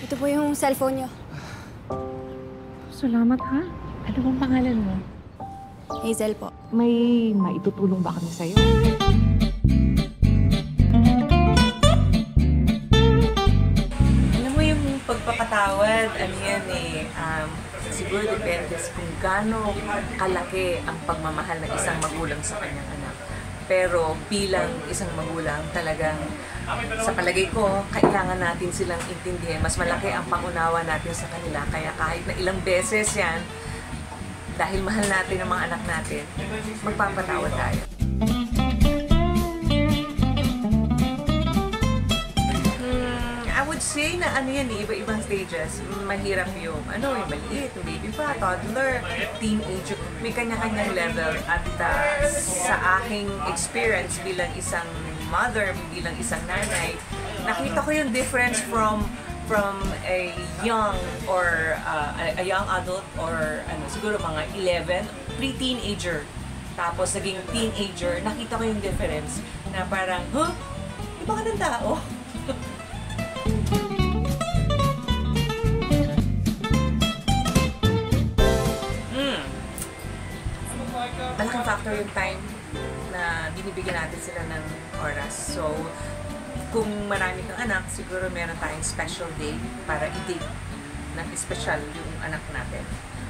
Ito po yung cellphone niyo. Salamat ha. Ano bang pangalan mo? Hazel po. May maitutulong ba kami sa'yo? Alam mo yung pagpapatawad, ano yan siguro depende kung gaano kalaki ang pagmamahal ng isang magulang sa kanyang anak. Pero bilang isang magulang, talagang sa palagay ko, kailangan natin silang intindihin. Mas malaki ang pangunawa natin sa kanila. Kaya kahit na ilang beses yan, dahil mahal natin ang mga anak natin, magpapatawad tayo. I would say na ano yan iba-ibang stages. Mahirap yung yung maliit, yung baby pa, toddler, teenager. May kanya-kanyang level. At sa aking experience bilang isang mother, bilang isang nanay, nakita ko yung difference from a young or a young adult or siguro mga 11, pre-teenager, tapos naging teenager. Nakita ko yung difference na parang, iba ka ng tao. Malaking factor yung time na binibigyan natin sila ng oras. So, kung marami kang anak, siguro meron tayong special day para i-date na special yung anak natin.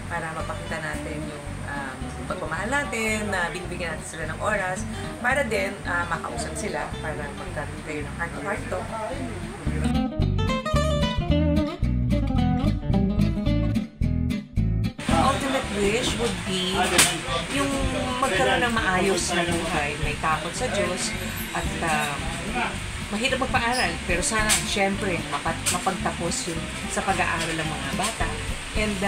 Para mapakita natin yung pagmamahal natin, na binibigyan natin sila ng oras, para din makausap sila, para magkaroon kayo ng heart-to-heart talk. Ultimate wish would be yung magkaroon ng maayos na buhay, may takot sa Diyos, at mahirap magpaaral, pero sana, syempre, mapagtapos yun sa pag-aaral ng mga bata. And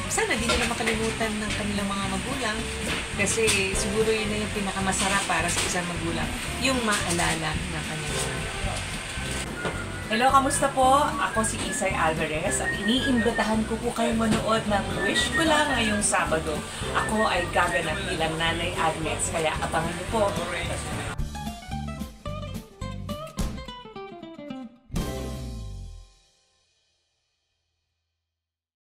sana di nila makalimutan ng kanilang mga magulang, kasi siguro yun na yung pinakamasarap para sa isang magulang, yung maalala ng kanyang mga. Hello, kamusta po? Ako si Isay Alvarez at iniimbitahan ko po kayong manood ng Wish Ko Lang ngayong Sabado. Ako ay gaganap bilang Nanay Agnes, kaya abangan niyo po.